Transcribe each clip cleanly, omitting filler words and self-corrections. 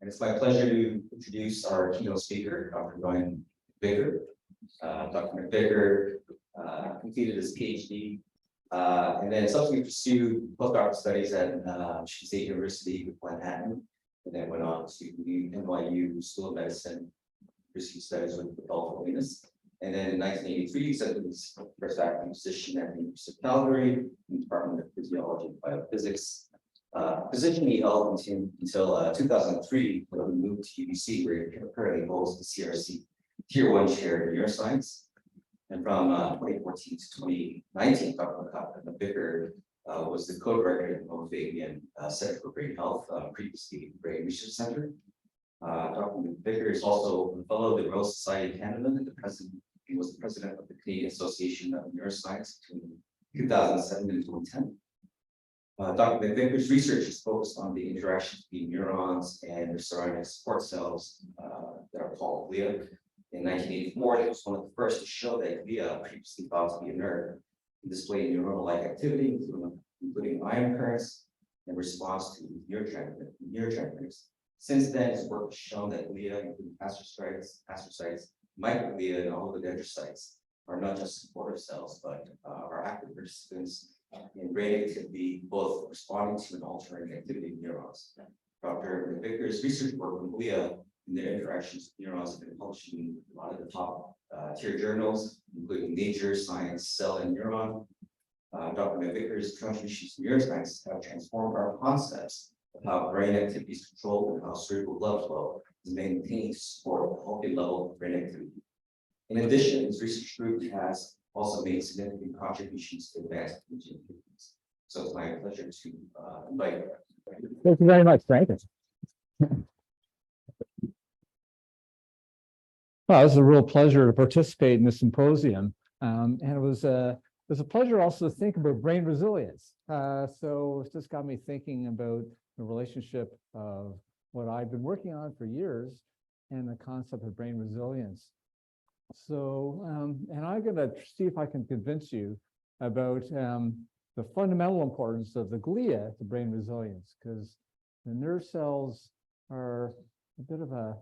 And it's my pleasure to introduce our keynote speaker, Dr. MacVicar. Dr. MacVicar completed his PhD and then subsequently pursued postdoctoral studies at Michigan State University with Manhattan, and then went on to the NYU School of Medicine, pursued studies with adult illness. And then in 1983, he accepted his first acting position at the University of Calgary in the Department of Physiology and Biophysics. Position he held until 2003 when he moved to UBC, where he currently holds the CRC Tier 1 chair in Neuroscience. And from 2014 to 2019, Dr. MacVicar was the co-director of the Motivating Center for Brain Health, previously Brain Research Center. Dr. MacVicar is also a fellow of the Royal Society of Canada and he was the president of the Canadian Association of Neuroscience between 2007 and 2010. Dr. MacVicar's research is focused on the interactions between neurons and their surrounding support cells that are called Glia. In 1984, it was one of the first to show that Glia, previously thought to be inert, can display neuronal-like activity, including ion currents in response to neurotransmitters. Since then, his work has shown that Glia, including astrocytes, microglia, and oligodendrocytes, are not just supportive cells, but are active participants in brain activity, both responding to and altering activity of neurons. Dr. MacVicar's research work on Glia and their interactions with neurons have been published in a lot of the top tier journals, including Nature, Science, Cell, and Neuron. Dr. MacVicar's contributions to neuroscience have transformed our concepts of how brain activity is controlled and how cerebral blood flow is maintained to support a healthy level of brain activity. In addition, his research group has also made significant contributions to advanced imaging techniques. So it's my pleasure to invite you. Thank you very much, Frank. Well, it was a real pleasure to participate in this symposium. And it was a pleasure also to think about brain resilience. So it's just got me thinking about the relationship of what I've been working on for years and the concept of brain resilience. So, and I'm going to see if I can convince you about the fundamental importance of the glia to brain resilience, because the nerve cells are a bit of the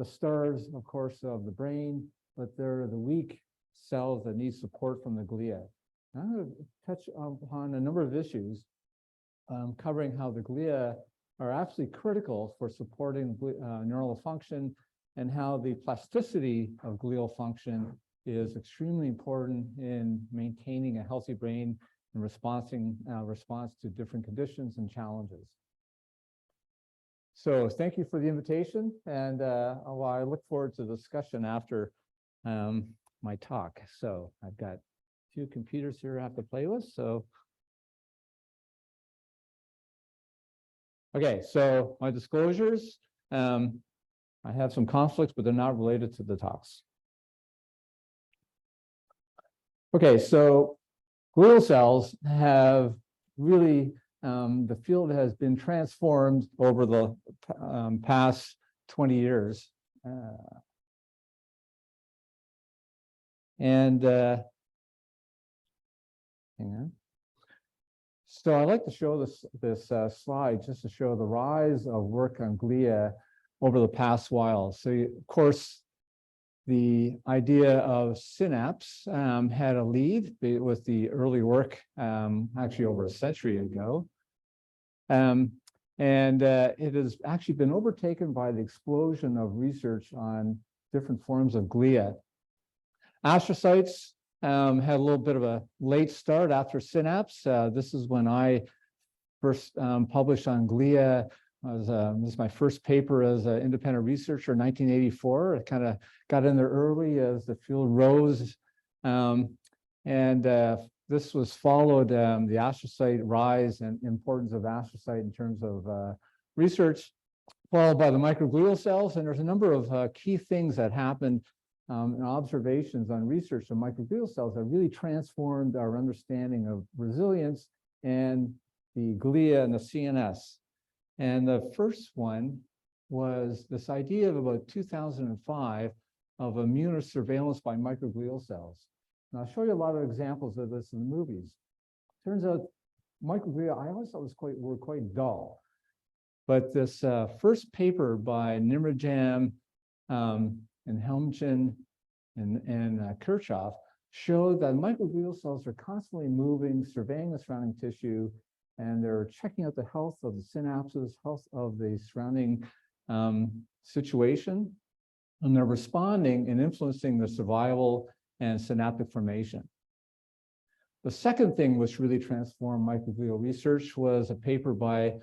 stars, of course, of the brain, but they're the weak cells that need support from the glia. And I'm going to touch upon a number of issues covering how the glia are absolutely critical for supporting neuronal function, and how the plasticity of glial function is extremely important in maintaining a healthy brain and response to different conditions and challenges. So thank you for the invitation, and I look forward to the discussion after my talk. So I've got two computers here I have to play with. So, okay, so my disclosures. I have some conflicts, but they're not related to the talks. Okay, so glial cells have really, the field has been transformed over the past 20 years. Hang on. So I'd like to show this slide just to show the rise of work on glia over the past while. So, of course, the idea of synapse had a lead with the early work actually over a century ago. And it has actually been overtaken by the explosion of research on different forms of glia. Astrocytes had a little bit of a late start after synapse. This is when I first published on glia. This is my first paper as an independent researcher in 1984. I kind of got in there early as the field rose. This was followed, the astrocyte rise and importance of astrocyte in terms of research, followed by the microglial cells. And there's a number of key things that happened and observations on research of microglial cells that really transformed our understanding of resilience and the glia and the CNS. And the first one was this idea of about 2005 of immunosurveillance by microglial cells. And I'll show you a lot of examples of this in the movies. Turns out microglia, I always thought were quite dull. But this first paper by Nimmerjam and Helmchen and Kirchhoff showed that microglial cells are constantly moving, surveying the surrounding tissue, and they're checking out the health of the synapses, health of the surrounding situation, and they're responding and influencing the survival and synaptic formation. The second thing which really transformed microglial research was a paper by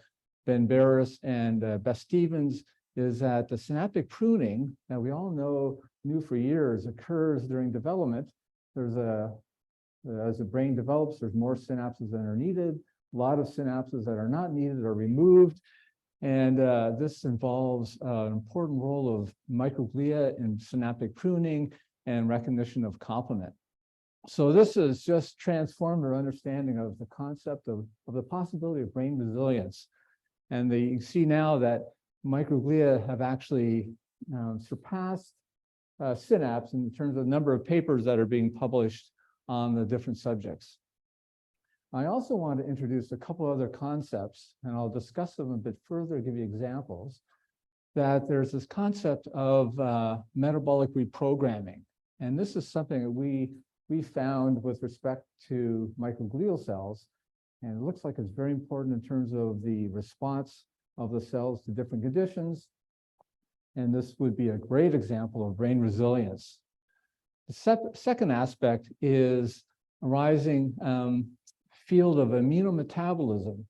Ben Barris and Beth Stevens, is that the synaptic pruning that we all knew for years occurs during development. As the brain develops, there's more synapses that are needed. A lot of synapses that are not needed are removed. And this involves an important role of microglia in synaptic pruning and recognition of complement. So this has just transformed our understanding of the concept of the possibility of brain resilience. And you see now that microglia have actually surpassed synapse in terms of the number of papers that are being published on the different subjects. I also want to introduce a couple other concepts, and I'll discuss them a bit further, give you examples, that there's this concept of metabolic reprogramming. And this is something that we found with respect to microglial cells, and it looks like it's very important in terms of the response of the cells to different conditions. And this would be a great example of brain resilience. The second aspect is a rising field of immunometabolism,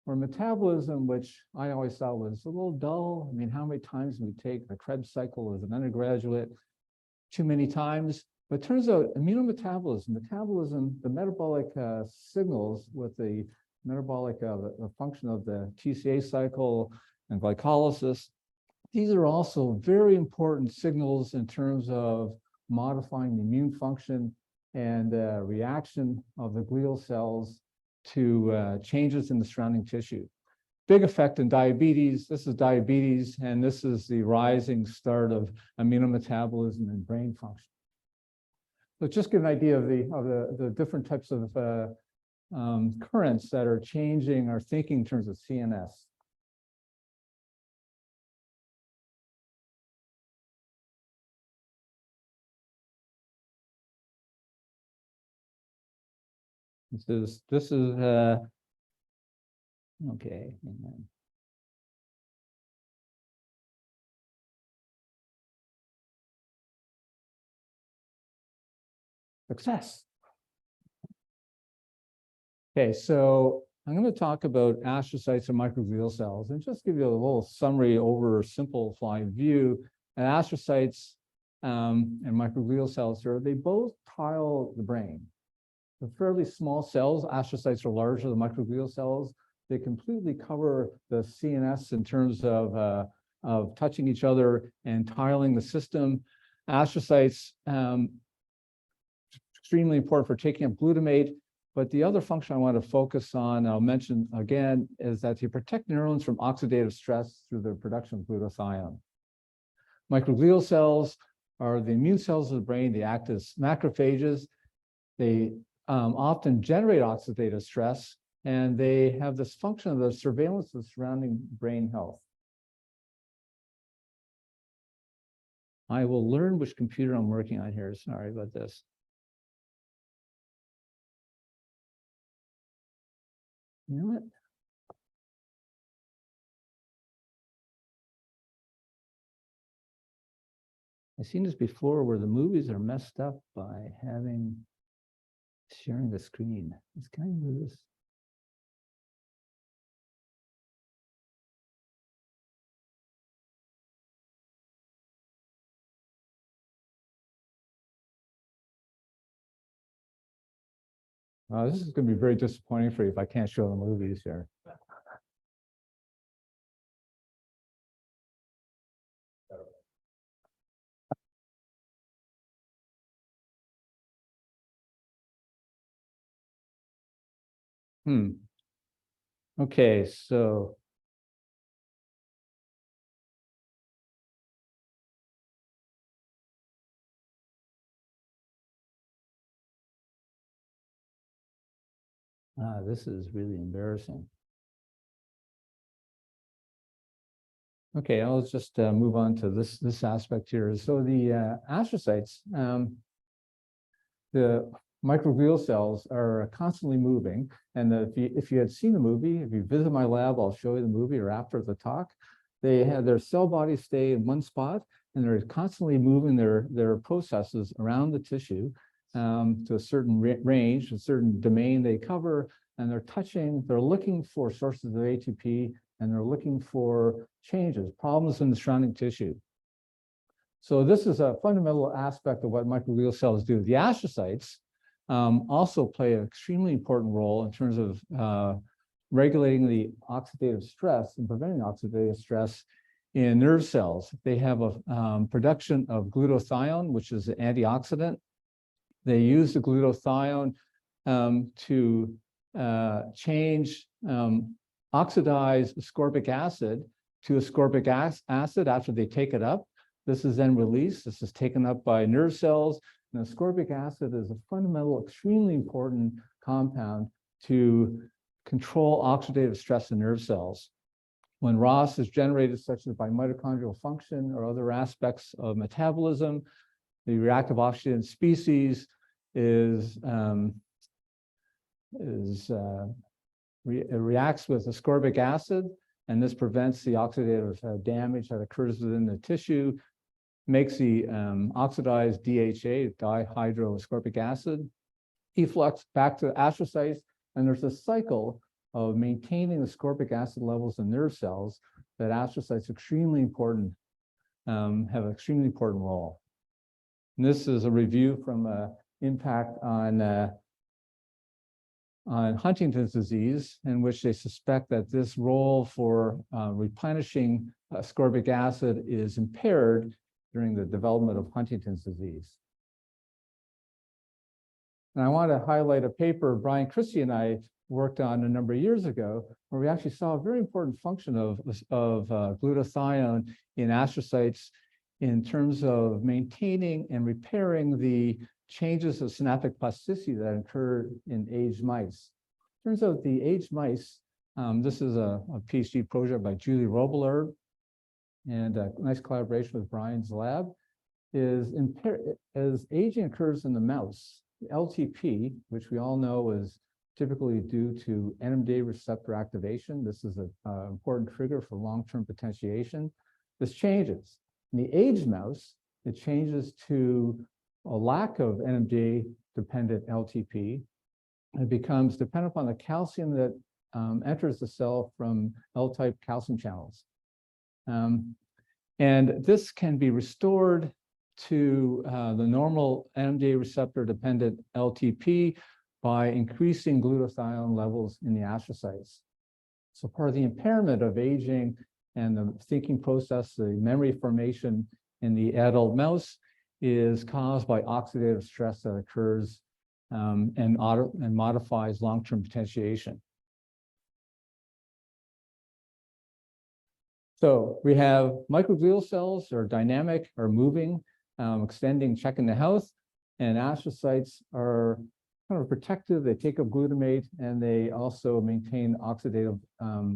or metabolism, which I always thought was a little dull. I mean, how many times do we take the Krebs cycle as an undergraduate? Too many times. But it turns out immunometabolism, the metabolic signals with the metabolic function of the TCA cycle and glycolysis, these are also very important signals in terms of modifying the immune function and reaction of the glial cells to changes in the surrounding tissue. Big effect in diabetes. This is diabetes, and this is the rising start of immunometabolism and brain function. So just give an idea of the different types of currents that are changing our thinking in terms of CNS. This is okay. Success. Okay, so I'm going to talk about astrocytes and microglial cells and just give you a little summary over a simplified view. And astrocytes and microglial cells here, they both tile the brain. They're fairly small cells. Astrocytes are larger than microglial cells. They completely cover the CNS in terms of touching each other and tiling the system. Astrocytes, extremely important for taking up glutamate. But the other function I want to focus on, I'll mention again, is that they protect neurons from oxidative stress through the production of glutathione. Microglial cells are the immune cells of the brain. They act as macrophages. They often generate oxidative stress, and they have this function of the surveillance of surrounding brain health. I will learn which computer I'm working on here. Sorry about this. You know what? I've seen this before where the movies are messed up by sharing the screen. Can I move this? This is going to be very disappointing for you if I can't show the movies here. Okay, so this is really embarrassing. Okay, I'll just move on to this aspect here. So the astrocytes, the microglial cells are constantly moving. And if you had seen the movie, if you visit my lab, I'll show you the movie or after the talk. They have their cell bodies stay in one spot, and they're constantly moving their processes around the tissue to a certain range, a certain domain they cover, and they're looking for sources of ATP, and they're looking for changes, problems in the surrounding tissue. So this is a fundamental aspect of what microglial cells do. The astrocytes also play an extremely important role in terms of regulating the oxidative stress and preventing oxidative stress in nerve cells. They have a production of glutathione, which is an antioxidant. They use the glutathione to change oxidize ascorbic acid to ascorbic acid after they take it up. This is then released. This is taken up by nerve cells. And ascorbic acid is a fundamental, extremely important compound to control oxidative stress in nerve cells. When ROS is generated, such as by mitochondrial function or other aspects of metabolism, the reactive oxygen species reacts with ascorbic acid, and this prevents the oxidative damage that occurs within the tissue, makes the oxidized DHA, dihydroascorbic acid, efflux back to astrocytes, and there's a cycle of maintaining ascorbic acid levels in nerve cells that astrocytes extremely important, have an extremely important role. And this is a review from impact on Huntington's disease, in which they suspect that this role for replenishing ascorbic acid is impaired during the development of Huntington's disease. And I want to highlight a paper Brian Christie and I worked on a number of years ago, where we actually saw a very important function of glutathione in astrocytes in terms of maintaining and repairing the changes of synaptic plasticity that occur in aged mice. Turns out the aged mice, this is a PhD project by Julie Robler, and a nice collaboration with Brian's lab, is as aging occurs in the mouse, LTP, which we all know is typically due to NMDA receptor activation. This is an important trigger for long-term potentiation. This changes. In the aged mouse, it changes to a lack of NMDA-dependent LTP. It becomes dependent upon the calcium that enters the cell from L-type calcium channels. And this can be restored to the normal NMDA receptor-dependent LTP by increasing glutathione levels in the astrocytes. So part of the impairment of aging and the thinking process, the memory formation in the adult mouse is caused by oxidative stress that occurs and modifies long-term potentiation. So we have microglial cells are dynamic, are moving, extending, checking the health, and astrocytes are kind of protective. They take up glutamate, and they also maintain oxidative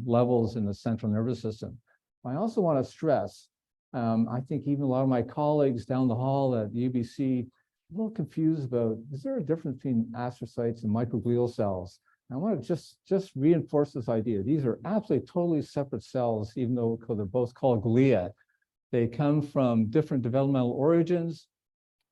levels in the central nervous system. I also want to stress, I think even a lot of my colleagues down the hall at UBC a little confused about, is there a difference between astrocytes and microglial cells? And I want to just reinforce this idea. These are absolutely totally separate cells, even though they're both called glia. They come from different developmental origins.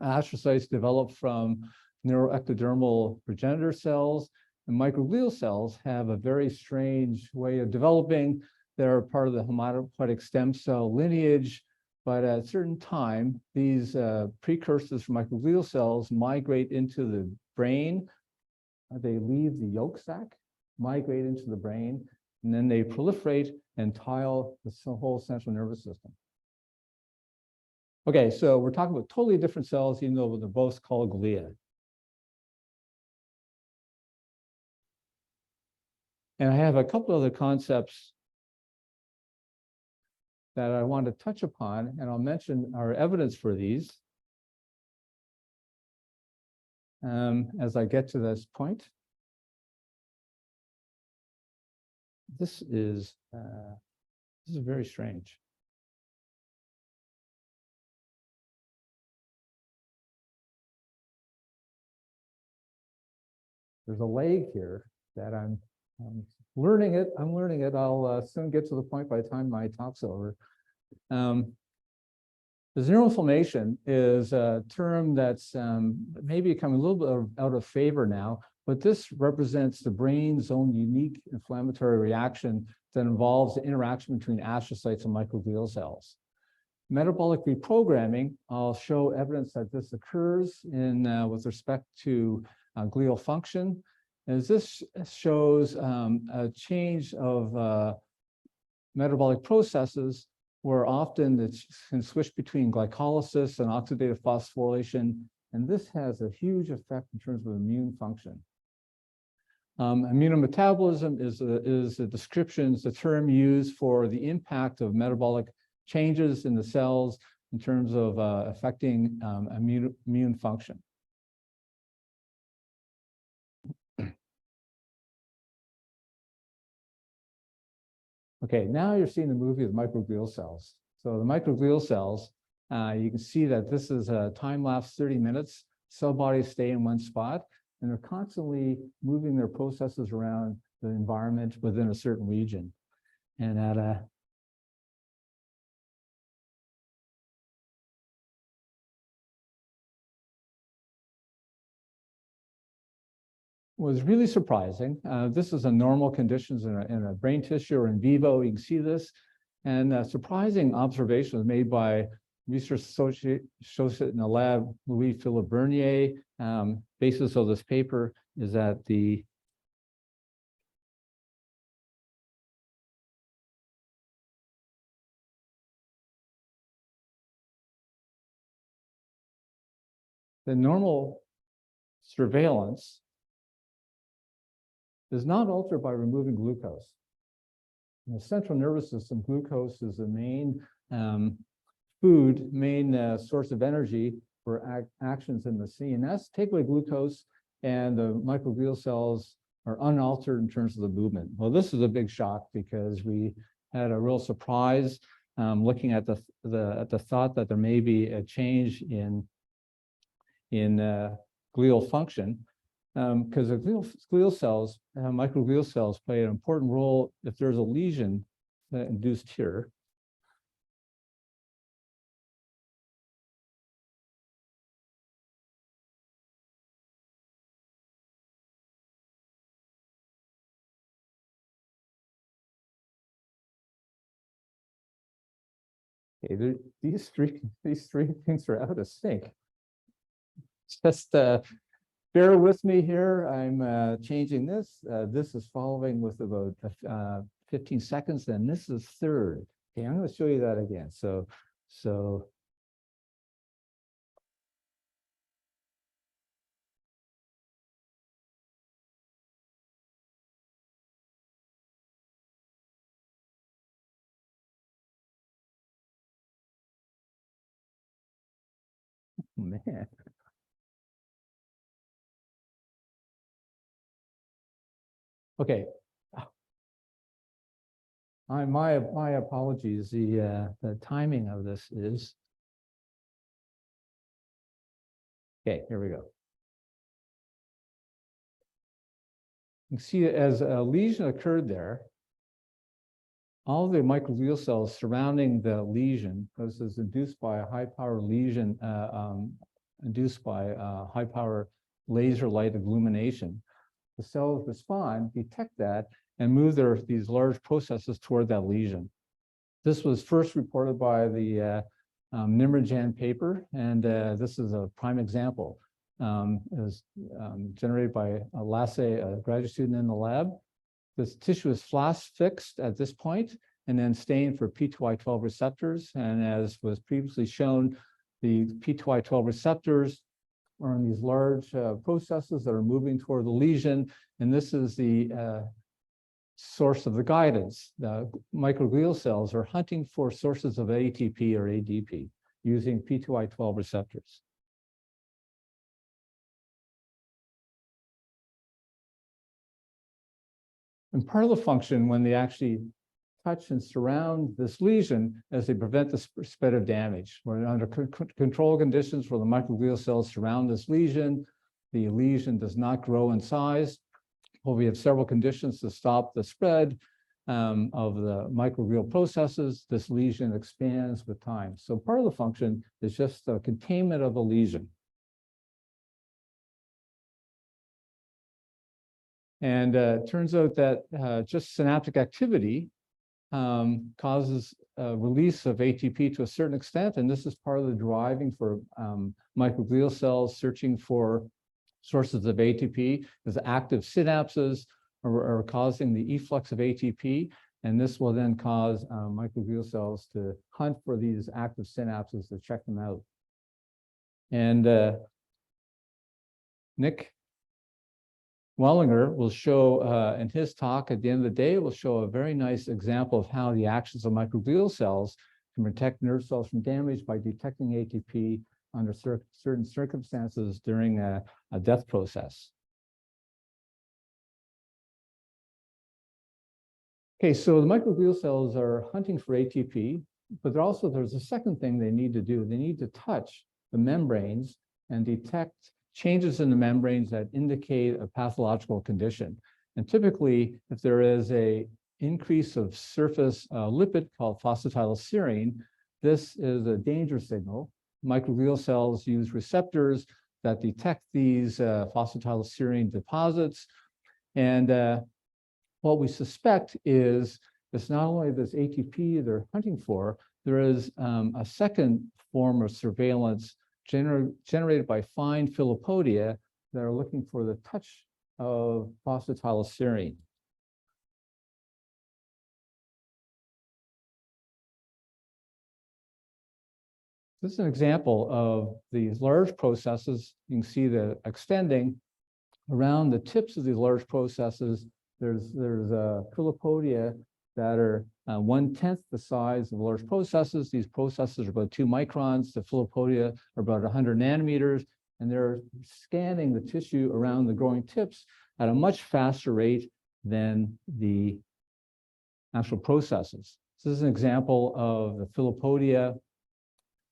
Astrocytes develop from neuroectodermal progenitor cells, and microglial cells have a very strange way of developing. They're part of the hematopoietic stem cell lineage, but at a certain time, these precursors from microglial cells migrate into the brain. They leave the yolk sac, migrate into the brain, and then they proliferate and tile the whole central nervous system. Okay, so we're talking about totally different cells, even though they're both called glia. And I have a couple other concepts that I want to touch upon, and I'll mention our evidence for these as I get to this point. This is very strange. there's a leg here that I'm learning it. I'm learning it. I'll soon get to the point by the time my talk's over. This neuroinflammation is a term that's maybe becoming a little bit out of favor now, but this represents the brain's own unique inflammatory reaction that involves the interaction between astrocytes and microglial cells. Metabolic reprogramming, I'll show evidence that this occurs in with respect to glial function, as this shows a change of metabolic processes where often it can switch between glycolysis and oxidative phosphorylation, and this has a huge effect in terms of immune function. Immunometabolism is a description, it's a term used for the impact of metabolic changes in the cells in terms of affecting immune function. Okay, now you're seeing the movie of microglial cells. So the microglial cells, you can see that this is a time-lapse 30 minutes. Cell bodies stay in one spot, and they're constantly moving their processes around the environment within a certain region. And at a was really surprising. This is a normal conditions in a brain tissue or in vivo. You can see this. And a surprising observation was made by research associate in the lab, Louis-Philippe Bernier. Basis of this paper is that the normal surveillance is not altered by removing glucose. In the central nervous system, glucose is the main main source of energy for actions in the CNS. Take away glucose, and the microglial cells are unaltered in terms of the movement. Well, this is a big shock because we had a real surprise looking at the thought that there may be a change in glial function. Because the glial cells, microglial cells, play an important role if there's a lesion that induced here. Okay, these three things are out of sync. Just bear with me here. I'm changing this. This is following with about 15 seconds, and this is third. Okay, I'm going to show you that again. So man. Okay. My apologies. The timing of this is okay. Here we go. You can see that as a lesion occurred there, all the microglial cells surrounding the lesion, this is induced by a high-power lesion, induced by high-power laser light illumination. The cells respond, detect that, and move these large processes toward that lesion. This was first reported by the Nimmerjan paper, and this is a prime example. It was generated by Lasse, a graduate student in the lab. This tissue is flash fixed at this point, and then stained for P2Y12 receptors. And as was previously shown, the P2Y12 receptors are in these large processes that are moving toward the lesion, and this is the source of the guidance. The microglial cells are hunting for sources of ATP or ADP using P2Y12 receptors. And part of the function when they actually touch and surround this lesion as they prevent the spread of damage. We're under control conditions where the microglial cells surround this lesion. the lesion does not grow in size. Well, we have several conditions to stop the spread of the microglial processes. This lesion expands with time. So part of the function is just the containment of the lesion. And it turns out that just synaptic activity causes release of ATP to a certain extent, and this is part of the driving for microglial cells searching for sources of ATP, as active synapses are causing the efflux of ATP, and this will then cause microglial cells to hunt for these active synapses to check them out. And Nick Wellinger will show in his talk at the end of the day, will show a very nice example of how the actions of microglial cells can protect nerve cells from damage by detecting ATP under certain circumstances during a death process. Okay, so the microglial cells are hunting for ATP, but there's a second thing they need to do. They need to touch the membranes and detect changes in the membranes that indicate a pathological condition. And typically, if there is an increase of surface lipid called phosphatidylserine, this is a danger signal. Microglial cells use receptors that detect these phosphatidylserine deposits. And what we suspect is it's not only this ATP they're hunting for, there is a second form of surveillance generated by fine filopodia that are looking for the touch of phosphatidylserine. This is an example of these large processes. You can see the extending around the tips of these large processes. There's filopodia that are 1/10 the size of large processes. These processes are about 2 microns. The filopodia are about 100 nanometers, and they're scanning the tissue around the growing tips at a much faster rate than the actual processes. So this is an example of the filopodia,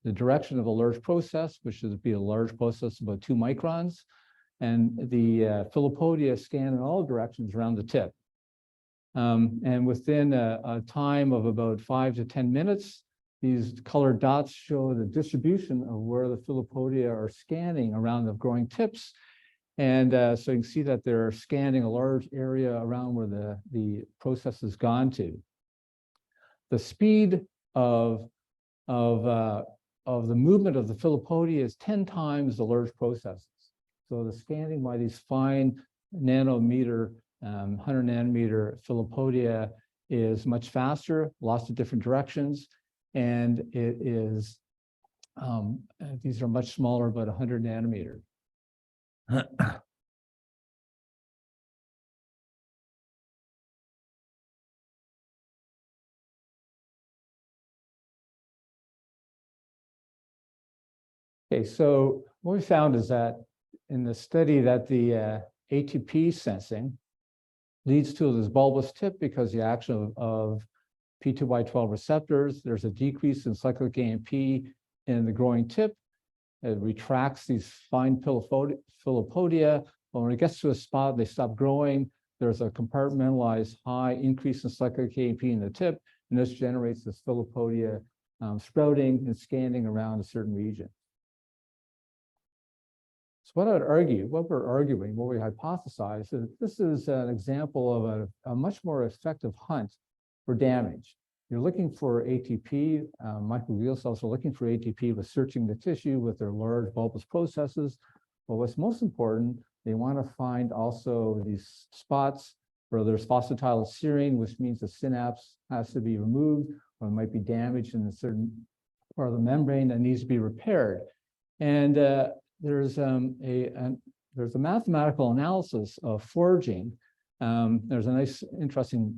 the direction of a large process, which would be a large process about 2 microns, and the filopodia scan in all directions around the tip. And within a time of about 5 to 10 minutes, these colored dots show the distribution of where the filopodia are scanning around the growing tips. And so you can see that they're scanning a large area around where the process has gone to. The speed of the movement of the filopodia is 10 times the large processes. So the scanning by these fine nanometer 100 nanometer filopodia is much faster, lots of different directions, and it is, these are much smaller, about 100 nanometer. Okay, so what we found is that in the study that the ATP sensing leads to this bulbous tip because the action of P2Y12 receptors. There's a decrease in cyclic AMP in the growing tip. It retracts these fine filopodia. But when it gets to a spot, they stop growing. There's a compartmentalized high increase in cyclic AMP in the tip, and this generates this filopodia sprouting and scanning around a certain region. So what I'd argue, what we're arguing, what we hypothesize, is this is an example of a much more effective hunt for damage. You're looking for ATP, microglial cells are looking for ATP with searching the tissue with their large bulbous processes. But what's most important, they want to find also these spots where there's phosphatidylserine, which means the synapse has to be removed, or it might be damaged in a certain part of the membrane that needs to be repaired. And there's a mathematical analysis of foraging. There's a nice, interesting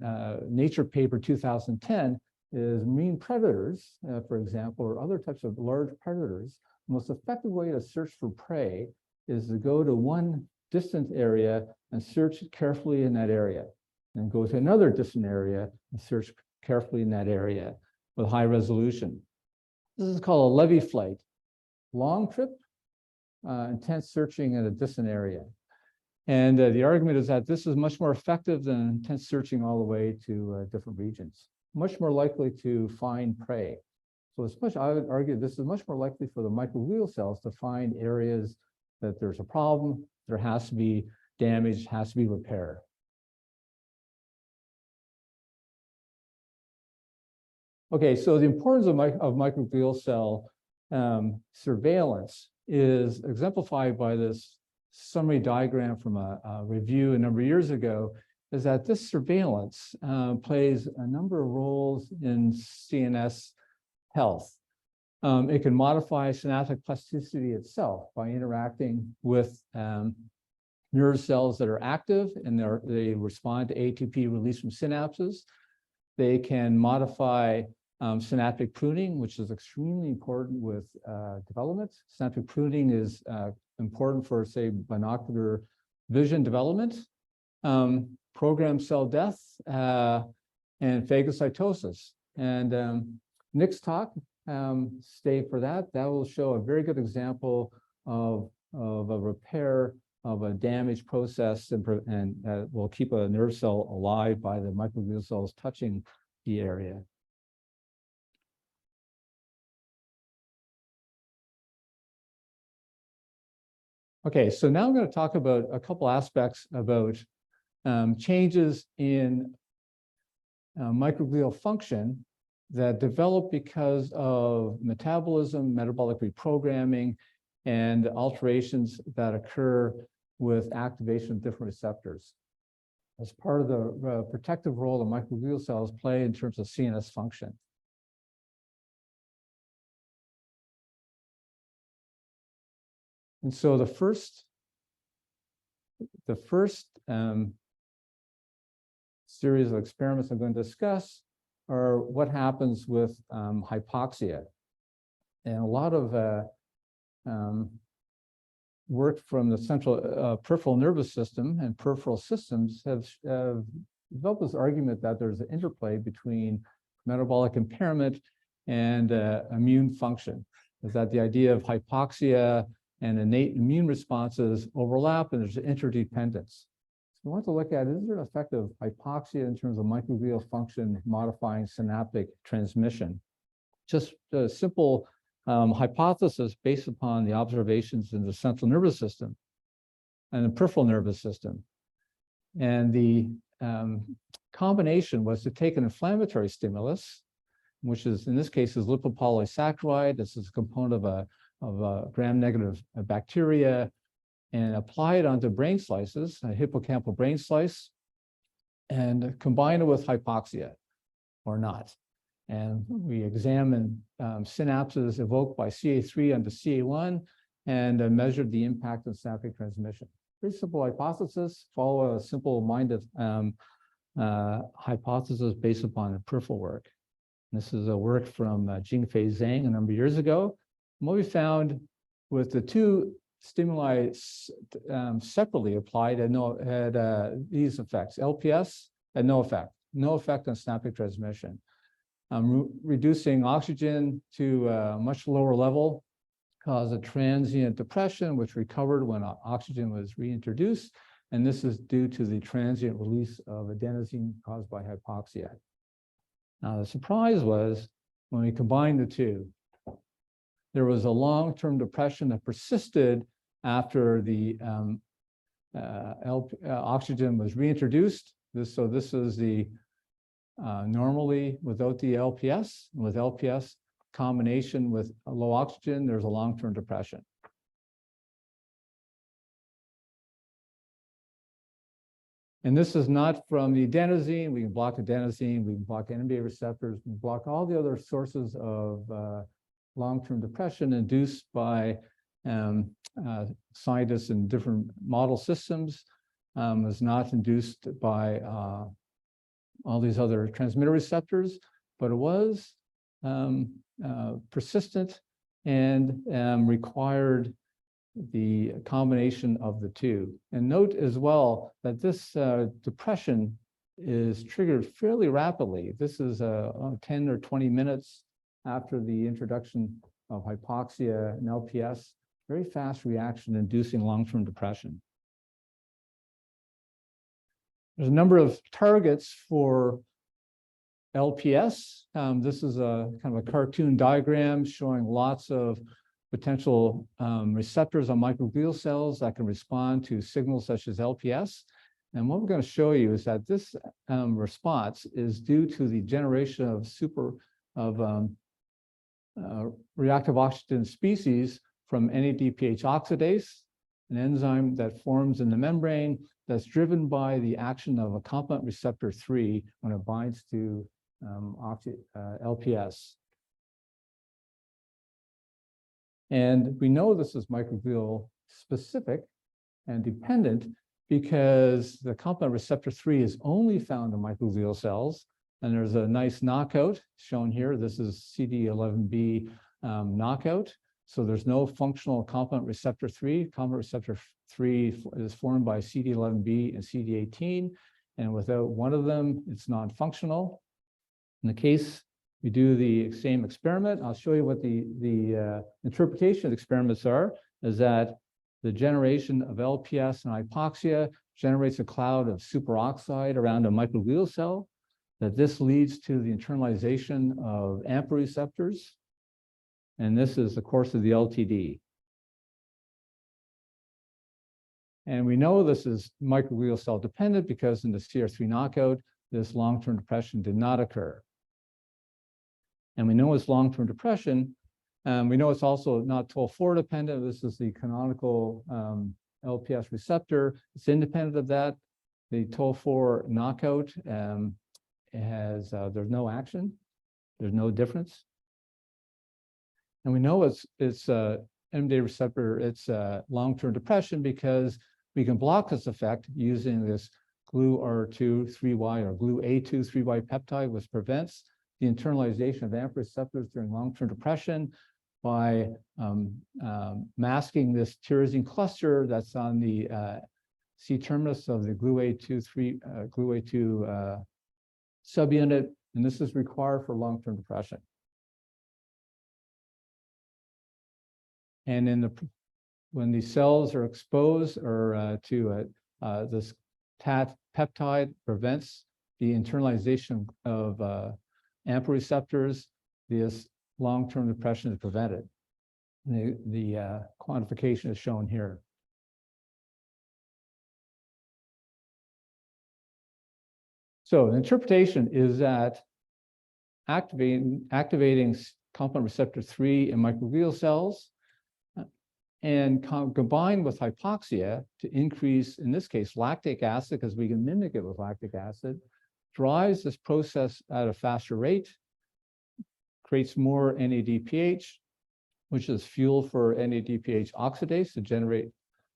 Nature paper 2010 is marine predators, for example, or other types of large predators. The most effective way to search for prey is to go to one distant area and search carefully in that area, and go to another distant area and search carefully in that area with high resolution. This is called a levee flight. Long trip, intense searching in a distant area. And the argument is that this is much more effective than intense searching all the way to different regions, much more likely to find prey. So it's much, I would argue this is much more likely for the microglial cells to find areas that there's a problem, there has to be damage, has to be repair. Okay, so the importance of microglial cell surveillance is exemplified by this summary diagram from a review a number of years ago, is that this surveillance plays a number of roles in CNS health. It can modify synaptic plasticity itself by interacting with nerve cells that are active and they respond to ATP release from synapses. They can modify synaptic pruning, which is extremely important with development. Synaptic pruning is important for, say, binocular vision development, programmed cell death, and phagocytosis. And Nick's talk, stay for that. That will show a very good example of a repair of a damaged process and will keep a nerve cell alive by the microglial cells touching the area. Okay, so now I'm going to talk about a couple aspects about changes in microglial function that develop because of metabolism, metabolic reprogramming, and alterations that occur with activation of different receptors as part of the protective role that microglial cells play in terms of CNS function. And so the first series of experiments I'm going to discuss are what happens with hypoxia. And a lot of work from the central peripheral nervous system and peripheral systems have developed this argument that there's an interplay between metabolic impairment and immune function. Is that the idea of hypoxia and innate immune responses overlap and there's an interdependence. So we want to look at, is there an effect of hypoxia in terms of microglial function modifying synaptic transmission? Just a simple hypothesis based upon the observations in the central nervous system and the peripheral nervous system. And the combination was to take an inflammatory stimulus, which is in this case is lipopolysaccharide. This is a component of a gram-negative bacteria, and apply it onto brain slices, a hippocampal brain slice, and combine it with hypoxia or not. And we examine synapses evoked by CA3 onto CA1 and measured the impact on synaptic transmission. Pretty simple hypothesis, follow a simple-minded hypothesis based upon the peripheral work. This is a work from Jingfei Zhang a number of years ago. And what we found with the two stimuli separately applied had these effects. LPS had no effect on synaptic transmission. Reducing oxygen to a much lower level caused a transient depression, which recovered when oxygen was reintroduced. And this is due to the transient release of adenosine caused by hypoxia. Now, the surprise was when we combined the two, there was a long-term depression that persisted after the oxygen was reintroduced. This is the normally without the LPS. With LPS combination with low oxygen, there's a long-term depression. And this is not from the adenosine. We can block adenosine, we can block NMDA receptors, we can block all the other sources of long-term depression induced by scientists in different model systems, is not induced by all these other transmitter receptors, but it was persistent and required the combination of the two. And note as well that this depression is triggered fairly rapidly. This is 10 or 20 minutes after the introduction of hypoxia and LPS. very fast reaction inducing long-term depression. There's a number of targets for LPS. This is a kind of a cartoon diagram showing lots of potential receptors on microglial cells that can respond to signals such as LPS. And what we're going to show you is that this response is due to the generation of reactive oxygen species from NADPH oxidase, an enzyme that forms in the membrane that's driven by the action of a complement receptor 3 when it binds to LPS. And we know this is microglial specific and dependent because the complement receptor 3 is only found in microglial cells. And there's a nice knockout shown here. This is CD11B knockout. So there's no functional complement receptor 3. Complement receptor 3 is formed by CD11B and CD18. And without one of them, it's non-functional. In the case we do the same experiment, I'll show you what the interpretation of the experiments are, is that the generation of LPS and hypoxia generates a cloud of superoxide around a microglial cell, that this leads to the internalization of AMPA receptors. And this is the course of the LTD. And we know this is microglial cell dependent because in the CR3 knockout, this long-term depression did not occur. And we know it's long-term depression. We know it's also not TOL4 dependent. This is the canonical LPS receptor. It's independent of that. The TOL4 knockout there's no action. There's no difference. And we know it's NMDA receptor, it's long-term depression because we can block this effect using this GluR2-3Y or GluA2-3Y peptide, which prevents the internalization of AMPA receptors during long-term depression by masking this tyrosine cluster that's on the C-terminus of the GluA2 subunit, and this is required for long-term depression. And when the cells are exposed to this TAT peptide prevents the internalization of AMPA receptors, this long-term depression is prevented. The quantification is shown here. So the interpretation is that activating complement receptor 3 in microglial cells and combined with hypoxia to increase, in this case, lactic acid, because we can mimic it with lactic acid, drives this process at a faster rate, creates more NADPH, which is fuel for NADPH oxidase to generate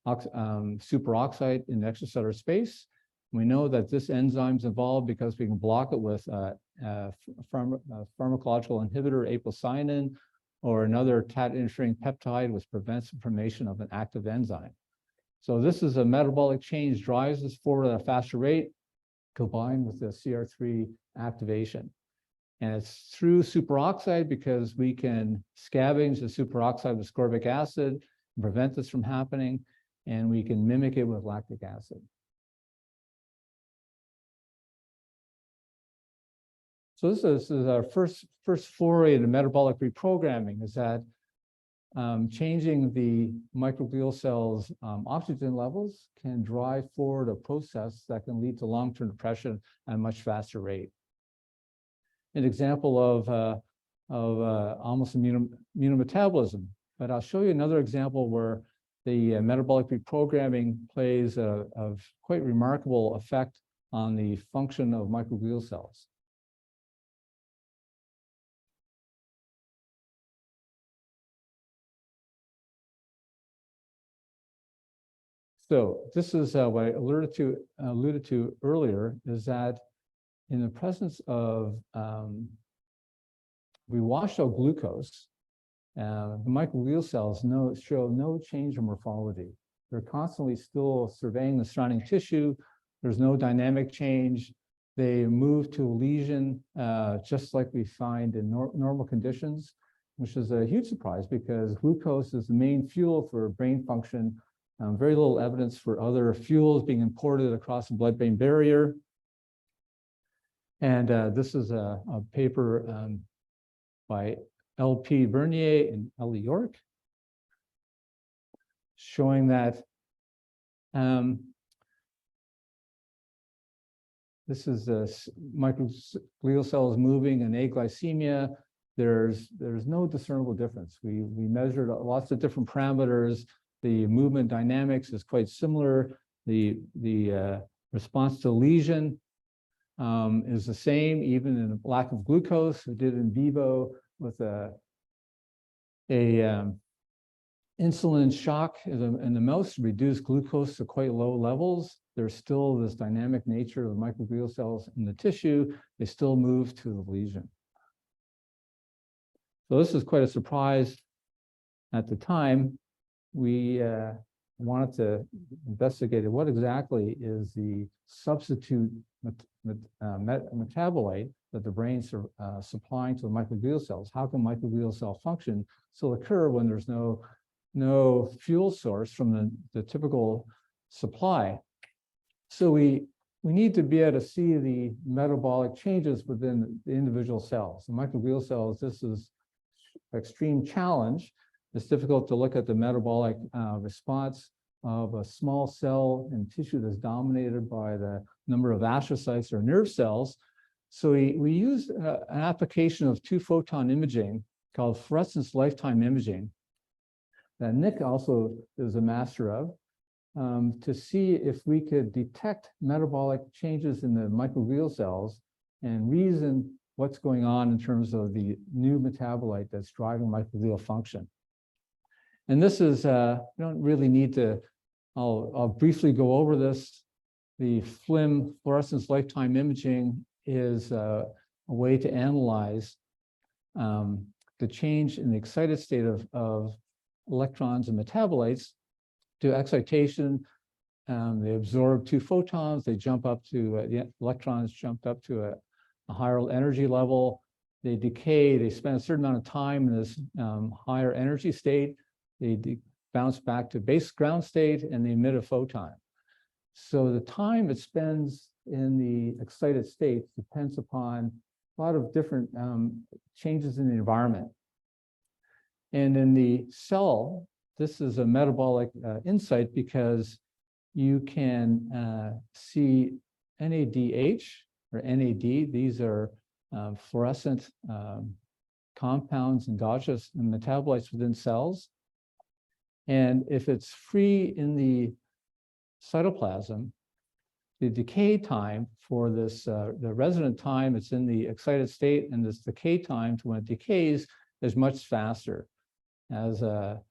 superoxide in the extracellular space. We know that this enzyme is involved because we can block it with pharmacological inhibitor apocynin or another TAT interfering peptide, which prevents the formation of an active enzyme. So this is a metabolic change, drives this forward at a faster rate, combined with the CR3 activation. And it's through superoxide because we can scavenge the superoxide with ascorbic acid and prevent this from happening, and we can mimic it with lactic acid. So this is our first foray into metabolic reprogramming, is that changing the microglial cells' oxygen levels can drive forward a process that can lead to long-term depression at a much faster rate. An example of almost immunometabolism, but I'll show you another example where the metabolic reprogramming plays a quite remarkable effect on the function of microglial cells. So this is what I alluded to earlier, is that in the presence of, we wash out glucose, the microglial cells show no change in morphology. They're constantly still surveying the surrounding tissue. There's no dynamic change. They move to a lesion just like we find in normal conditions. which is a huge surprise because glucose is the main fuel for brain function. Very little evidence for other fuels being imported across the blood-brain barrier. And this is a paper by L.P. Bernier and L.E. York, showing that this is microglial cells moving in aglycemia. There's no discernible difference. We measured lots of different parameters. The movement dynamics is quite similar. The response to lesion is the same, even in lack of glucose. We did in vivo with a insulin shock in the mouse, reduced glucose to quite low levels. There's still this dynamic nature of the microglial cells in the tissue. They still move to the lesion. So this is quite a surprise. At the time, we wanted to investigate what exactly is the substitute metabolite that the brain's supplying to the microglial cells. How can microglial cell function still occur when there's no fuel source from the typical supply? So we need to be able to see the metabolic changes within the individual cells. The microglial cells, this is an extreme challenge. It's difficult to look at the metabolic response of a small cell in tissue that's dominated by the number of astrocytes or nerve cells. So we use an application of 2-photon imaging called fluorescence lifetime imaging that Nick also is a master of, to see if we could detect metabolic changes in the microglial cells and reason what's going on in terms of the new metabolite that's driving microglial function. And this is, you don't really need to, I'll briefly go over this. The FLIM, fluorescence lifetime imaging, is a way to analyze the change in the excited state of electrons and metabolites to excitation. They absorb 2 photons, they jump up to, the electrons jumped up to a higher energy level. They decay, they spend a certain amount of time in this higher energy state. They bounce back to base ground state and they emit a photon. So the time it spends in the excited state depends upon a lot of different changes in the environment. And in the cell, this is a metabolic insight because you can see NADH or NAD. These are fluorescent compounds, endogenous metabolites within cells. And if it's free in the cytoplasm, the decay time for this, the resident time, it's in the excited state, and this decay time to when it decays is much faster, as a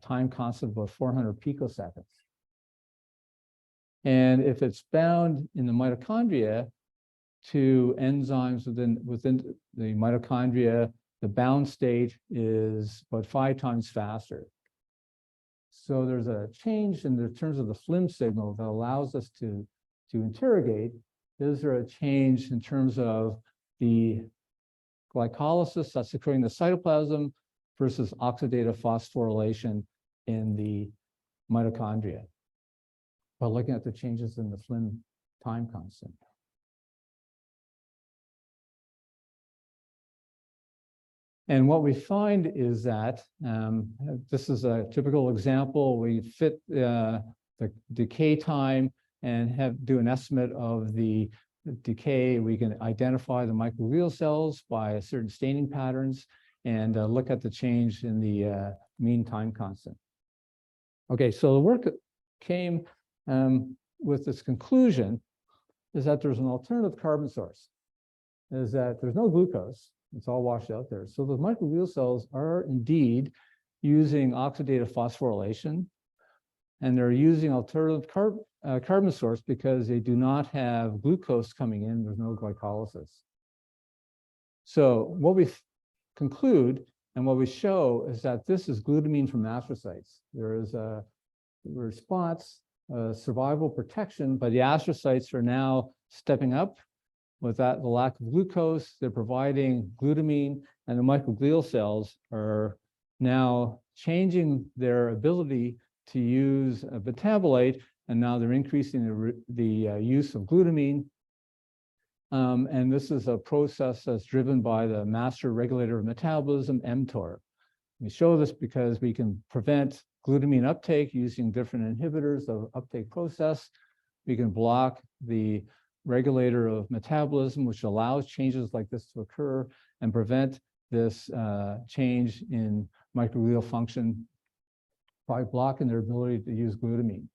time constant of 400 picoseconds. And if it's bound in the mitochondria to enzymes within the mitochondria, the bound state is about 5 times faster. So there's a change in the terms of the FLIM signal that allows us to interrogate, is there a change in terms of the glycolysis that's occurring in the cytoplasm versus oxidative phosphorylation in the mitochondria, by looking at the changes in the FLIM time constant. And what we find is that, this is a typical example, we fit the decay time and do an estimate of the decay. We can identify the microglial cells by certain staining patterns and look at the change in the mean time constant. Okay, so the work came with this conclusion is that there's an alternative carbon source, is that there's no glucose. It's all washed out there. So the microglial cells are indeed using oxidative phosphorylation, and they're using alternative carbon source because they do not have glucose coming in. There's no glycolysis. So what we conclude and what we show is that this is glutamine from astrocytes. There is a response, survival protection, but the astrocytes are now stepping up. with that, the lack of glucose, they're providing glutamine, and the microglial cells are now changing their ability to use a metabolite, and now they're increasing the use of glutamine. And this is a process that's driven by the master regulator of metabolism, mTOR. We show this because we can prevent glutamine uptake using different inhibitors of uptake process. We can block the regulator of metabolism, which allows changes like this to occur, and prevent this change in microglial function by blocking their ability to use glutamine.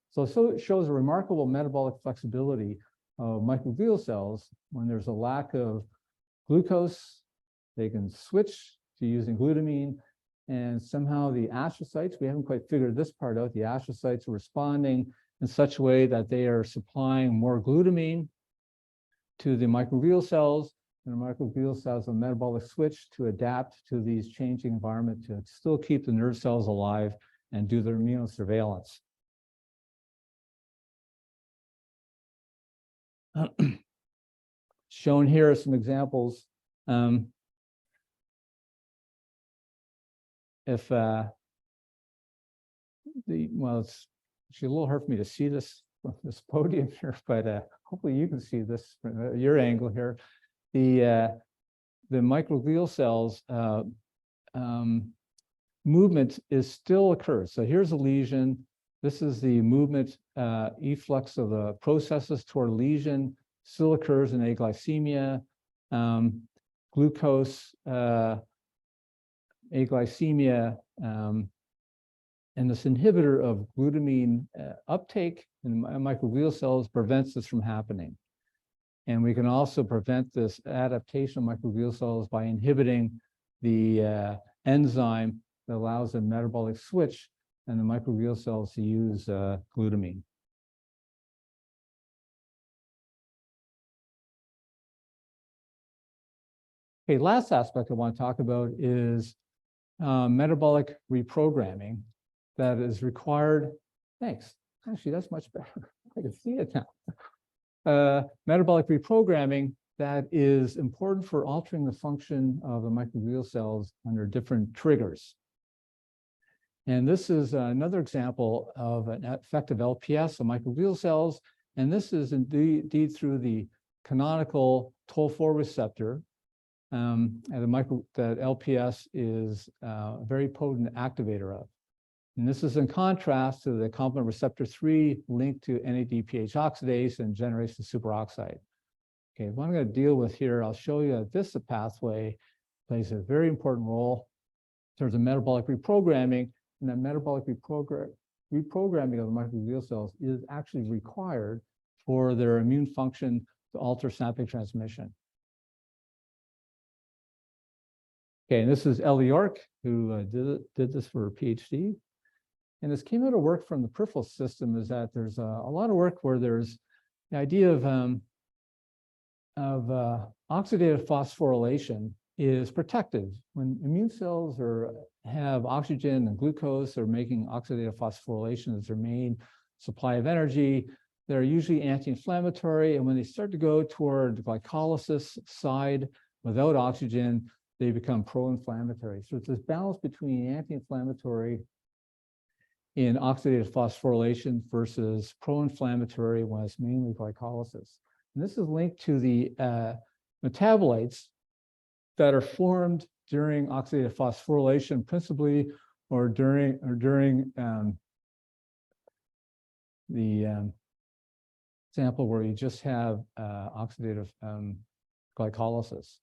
So it shows a remarkable metabolic flexibility of microglial cells. When there's a lack of glucose, they can switch to using glutamine, and somehow the astrocytes, we haven't quite figured this part out, the astrocytes are responding in such a way that they are supplying more glutamine to the microglial cells, and the microglial cells have a metabolic switch to adapt to these changing environment to still keep the nerve cells alive and do their immunosurveillance. Shown here are some examples. It's actually a little hard for me to see this podium here, but hopefully you can see this from your angle here. The microglial cells movement is still occurs. So here's a lesion. This is the movement, efflux of the processes toward lesion, still occurs in aglycemia, glucose, aglycemia, and this inhibitor of glutamine uptake in microglial cells prevents this from happening. And we can also prevent this adaptation of microglial cells by inhibiting the enzyme that allows a metabolic switch and the microglial cells to use glutamine. Okay, last aspect I want to talk about is metabolic reprogramming that is required. Thanks. Actually, that's much better. I can see it now. Metabolic reprogramming that is important for altering the function of the microglial cells under different triggers. And this is another example of an effective LPS of microglial cells. And this is indeed through the canonical Toll-4 receptor. And that LPS is a very potent activator of. And this is in contrast to the complement receptor 3 linked to NADPH oxidase and generation of superoxide. Okay, what I'm going to deal with here, I'll show you that this pathway plays a very important role in terms of metabolic reprogramming, and that metabolic reprogramming of the microglial cells is actually required for their immune function to alter synaptic transmission. Okay, and this is Ellie York, who did this for her PhD. And this came out of work from the peripheral system, is that there's a lot of work where there's the idea of oxidative phosphorylation is protective. When immune cells have oxygen and glucose, or making oxidative phosphorylation as their main supply of energy, they're usually anti-inflammatory. And when they start to go toward the glycolysis side without oxygen, they become pro-inflammatory. So it's this balance between anti-inflammatory in oxidative phosphorylation versus pro-inflammatory when it's mainly glycolysis. And this is linked to the metabolites that are formed during oxidative phosphorylation, principally, or during the sample where you just have oxidative glycolysis.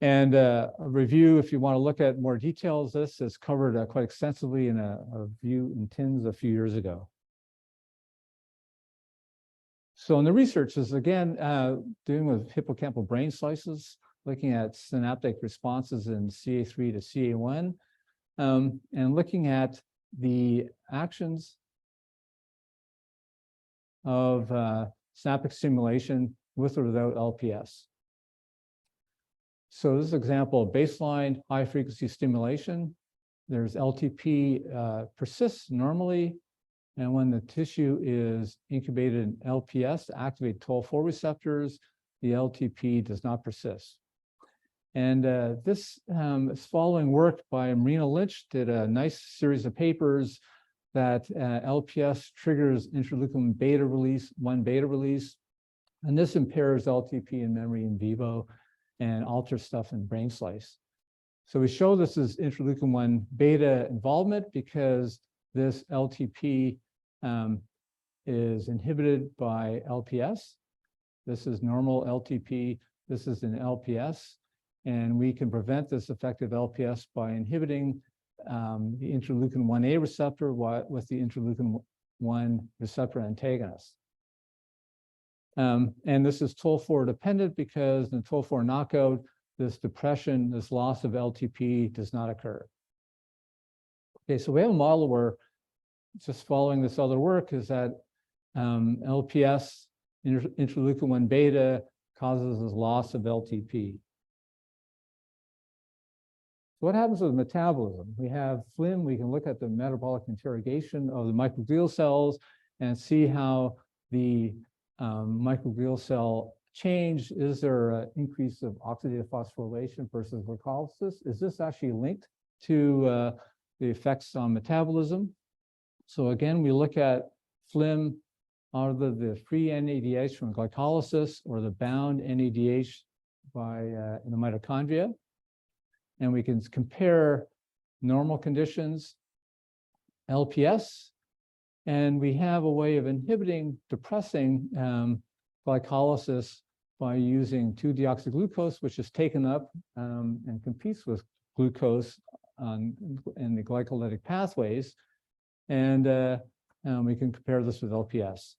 And a review, if you want to look at more details, this is covered quite extensively in a view in TINS a few years ago. So in the research is, again, doing with hippocampal brain slices, looking at synaptic responses in CA3 to CA1, and looking at the actions of synaptic stimulation with or without LPS. So this is an example of baseline high frequency stimulation. There's LTP persists normally, And when the tissue is incubated in LPS to activate Toll-4 receptors, the LTP does not persist. And this is following work by Marina Lynch, did a nice series of papers that LPS triggers interleukin beta release, 1 beta release, and this impairs LTP in memory in vivo and alters stuff in brain slice. So we show this is interleukin 1 beta involvement because this LTP is inhibited by LPS. This is normal LTP, this is an LPS, and we can prevent this effective LPS by inhibiting the interleukin 1A receptor with the interleukin 1 receptor antagonist. And this is Toll-4 dependent because in Toll-4 knockout, this depression, this loss of LTP does not occur. Okay, so we have a model where just following this other work is that LPS, interleukin 1 beta, causes this loss of LTP. So what happens with metabolism? We have FLIM, we can look at the metabolic interrogation of the microglial cells and see how the microglial cell change. Is there an increase of oxidative phosphorylation versus glycolysis? Is this actually linked to the effects on metabolism? So again, we look at FLIM, either the free NADH from glycolysis or the bound NADH by in the mitochondria. And we can compare normal conditions, LPS, and we have a way of inhibiting, depressing glycolysis by using 2-deoxyglucose, which is taken up and competes with glucose in the glycolytic pathways. And we can compare this with LPS.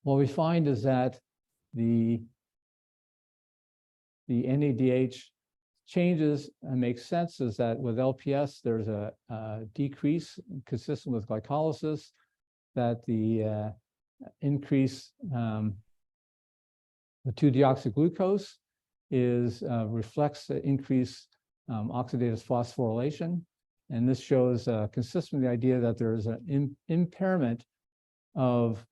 What we find is that the NADH changes and makes sense is that with LPS, there's a decrease consistent with glycolysis, that the increase, the 2-deoxyglucose reflects the increased oxidative phosphorylation. And this shows consistent with the idea that there is an impairment of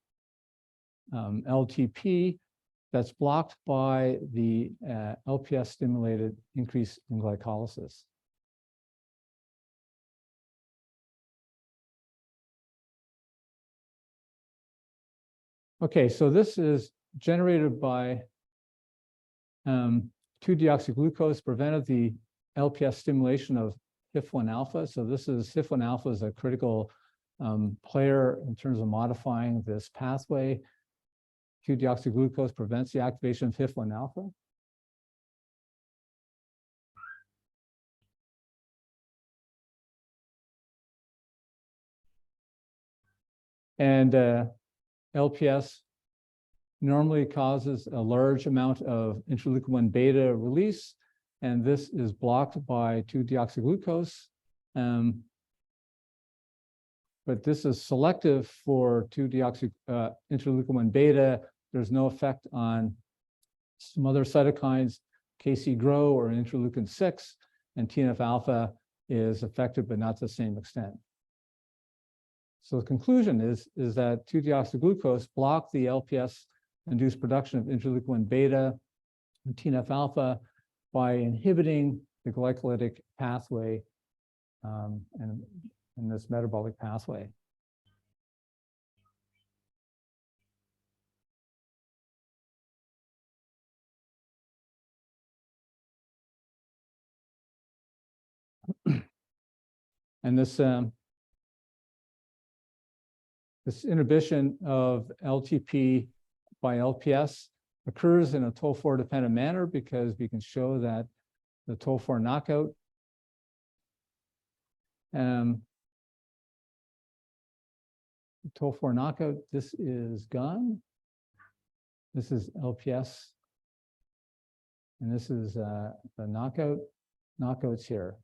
LTP that's blocked by the LPS-stimulated increase in glycolysis. Okay, so this is generated by 2-deoxyglucose prevented the LPS stimulation of HIF1 alpha. So this is HIF1 alpha is a critical player in terms of modifying this pathway. 2-deoxyglucose prevents the activation of HIF1 alpha. And LPS normally causes a large amount of interleukin 1 beta release, and this is blocked by 2-deoxyglucose. But this is selective for interleukin 1 beta. There's no effect on some other cytokines, KC-GRO or interleukin 6, and TNF alpha is affected, but not to the same extent. So the conclusion is that 2-deoxyglucose blocked the LPS-induced production of interleukin 1 beta and TNF alpha by inhibiting the glycolytic pathway and in this metabolic pathway. And this inhibition of LTP by LPS occurs in a Toll-4 dependent manner because we can show that the Toll-4 knockout Toll-4 knockout, this is gone. This is LPS. And this is the knockouts here.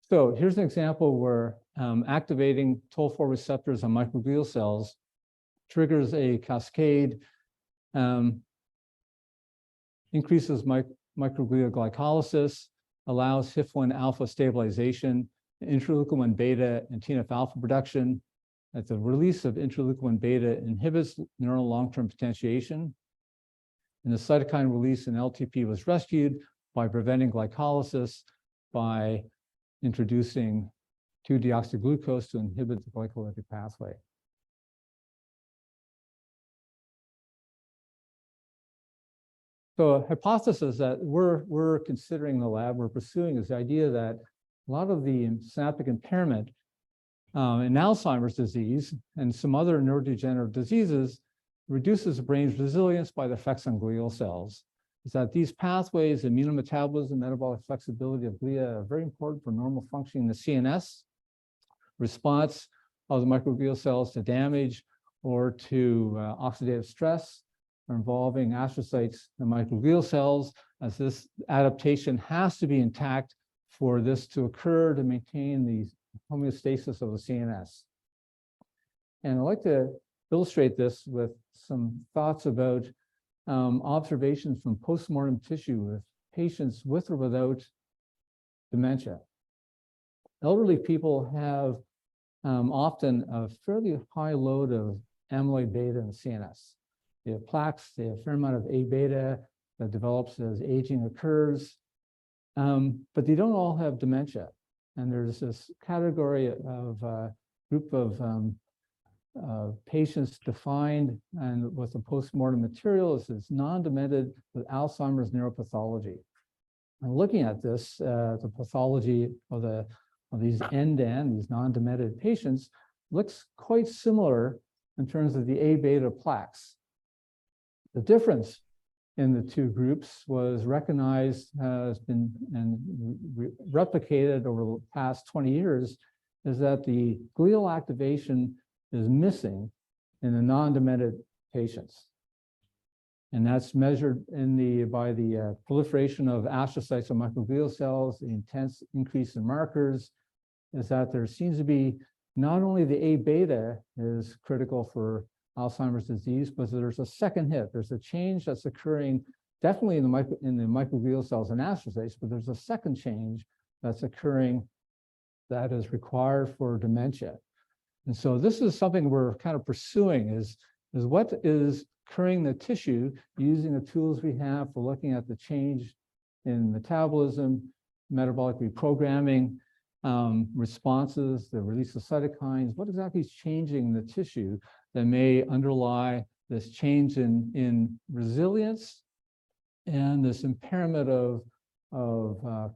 So here's an example where activating Toll-4 receptors on microglial cells triggers a cascade, increases microglia glycolysis, allows HIF-1 alpha stabilization, interleukin-1 beta and TNF alpha production. That the release of interleukin-1 beta inhibits neuronal long-term potentiation. And the cytokine release in LTP was rescued by preventing glycolysis by introducing 2-deoxyglucose to inhibit the glycolytic pathway. So a hypothesis that we're considering in the lab, we're pursuing, is the idea that a lot of the synaptic impairment in Alzheimer's disease and some other neurodegenerative diseases reduces the brain's resilience by the effects on glial cells. Is that these pathways, immunometabolism, metabolic flexibility of glia, are very important for normal functioning in the CNS, response of the microglial cells to damage or to oxidative stress, involving astrocytes and microglial cells, as this adaptation has to be intact for this to occur to maintain the homeostasis of the CNS. And I'd like to illustrate this with some thoughts about observations from postmortem tissue with patients with or without dementia. Elderly people have often a fairly high load of amyloid beta in the CNS. They have plaques, they have a fair amount of A beta that develops as aging occurs, but they don't all have dementia. And there's this category of group of patients defined and with the postmortem material is non-demented with Alzheimer's neuropathology. And looking at this, the pathology of these NDAN, these non-demented patients, looks quite similar in terms of the A beta plaques. The difference in the two groups was recognized, has been and replicated over the past 20 years, is that the glial activation is missing in the non-demented patients. And that's measured by the proliferation of astrocytes and microglial cells, the intense increase in markers, is that there seems to be not only the A beta is critical for Alzheimer's disease, but there's a second hit. There's a change that's occurring definitely in the microglial cells and astrocytes, but there's a second change that's occurring that is required for dementia. And so this is something we're kind of pursuing is what is occurring in the tissue using the tools we have for looking at the change in metabolism, metabolic reprogramming, responses, the release of cytokines, what exactly is changing in the tissue that may underlie this change in resilience and this impairment of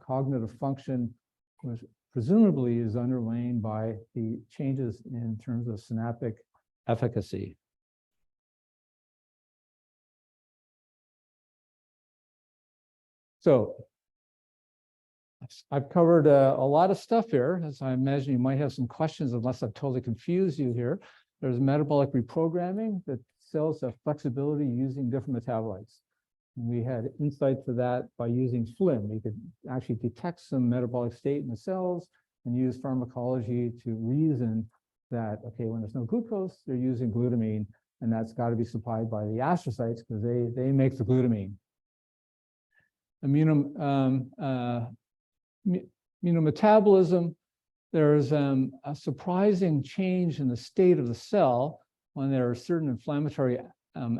cognitive function, which presumably is underlain by the changes in terms of synaptic efficacy. So I've covered a lot of stuff here, as I imagine you might have some questions unless I've totally confused you here. There's metabolic reprogramming, that cells have flexibility using different metabolites. And we had insight to that by using FLIM. We could actually detect some metabolic state in the cells and use pharmacology to reason that, okay, when there's no glucose, they're using glutamine, and that's got to be supplied by the astrocytes because they make the glutamine. Immunometabolism, there's a surprising change in the state of the cell when there are certain inflammatory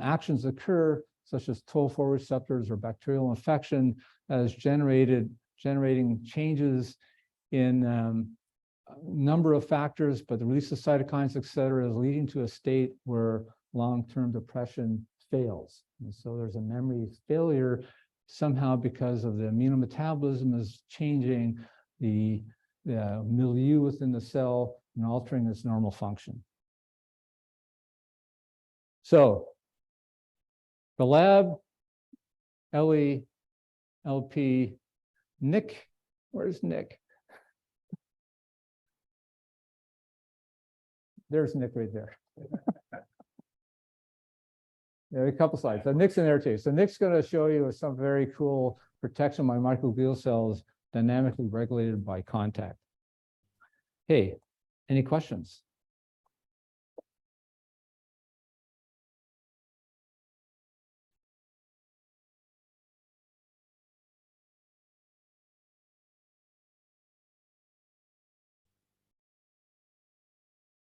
actions occur, such as Toll-4 receptors or bacterial infection, as generating changes in a number of factors, but the release of cytokines, et cetera, is leading to a state where long-term depression fails. And so there's a memory failure somehow because of the immunometabolism is changing the milieu within the cell and altering its normal function. So the lab, Ellie, LP, Nick, where's Nick? There's Nick right there. Yeah, a couple slides. So Nick's in there too. So Nick's going to show you some very cool protection by microglial cells dynamically regulated by contact. Hey, any questions?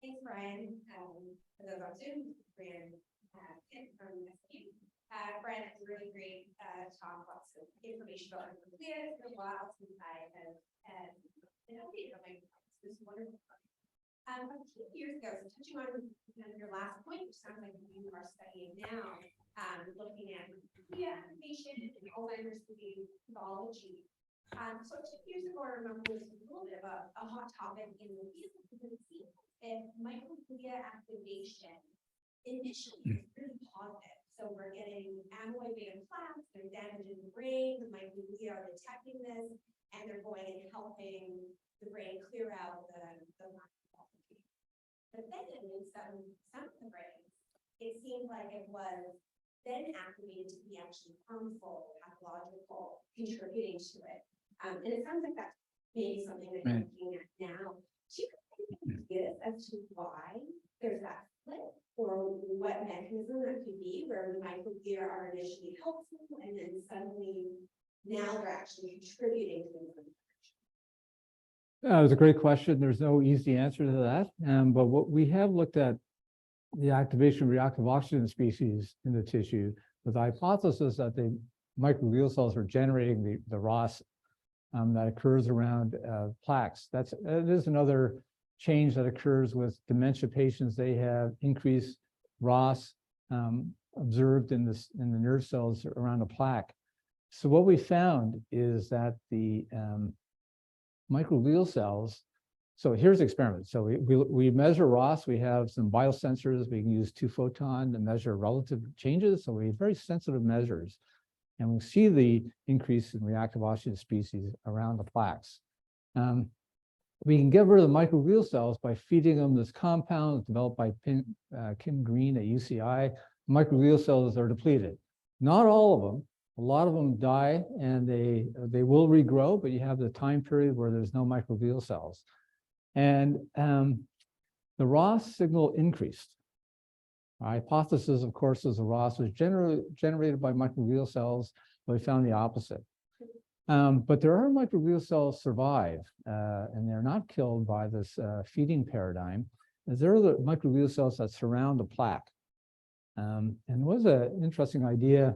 Thanks, Brian. For those on Zoom, Brian Kent from SU. Brian, it's a really great talk, lots of information about Glia. It's been a while since I have been updated on my this wonderful. A few years ago, so touching on your last point, which sounds like you are studying now, looking at Glia activation and Alzheimer's disease pathology. So 2 years ago, I remember it was a little bit of a hot topic in the field because it seems that microglia activation initially is really positive. So we're getting amyloid beta plaques, they're damaging the brain, the microglia are detecting this, and they're going and helping the brain clear out the microglia. But then in some of the brains, it seemed like it was then activated to be actually harmful, pathological, contributing to it. And it sounds like that's maybe something that you're looking at now. Do you have any ideas as to why there's that split, or what mechanism that could be where the microglia are initially helpful and then suddenly now they're actually contributing to the infection? That was a great question. There's no easy answer to that. But what we have looked at the activation of reactive oxygen species in the tissue with the hypothesis that the microglial cells are generating the ROS that occurs around plaques. It is another change that occurs with dementia patients. They have increased ROS observed in the nerve cells around a plaque. So what we found is that the microglial cells. So here's the experiment. So we measure ROS. We have some biosensors. We can use 2-photon to measure relative changes. So we have very sensitive measures. And we see the increase in reactive oxygen species around the plaques. We can get rid of the microglial cells by feeding them this compound developed by Kim Green at UCI. Microglial cells are depleted. Not all of them. A lot of them die and they will regrow, but you have the time period where there's no microglial cells. And the ROS signal increased. Our hypothesis, of course, is the ROS was generated by microglial cells, but we found the opposite. But there are microglial cells survive, and they're not killed by this feeding paradigm. There are the microglial cells that surround the plaque. And there was an interesting idea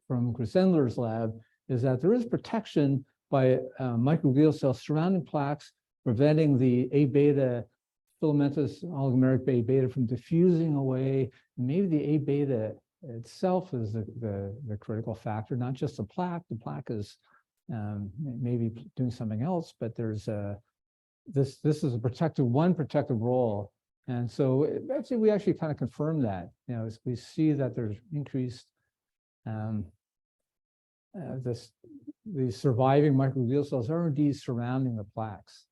from Grissendler's lab, is that there is protection by microglial cells surrounding plaques, preventing the A-beta filamentous oligomeric A-beta from diffusing away. And maybe the A-beta itself is the critical factor, not just the plaque. The plaque is maybe doing something else, but there's this is one protective role. And so actually, we actually kind of confirm that. You know, we see that there's increased the surviving microglial cells are indeed surrounding the plaques.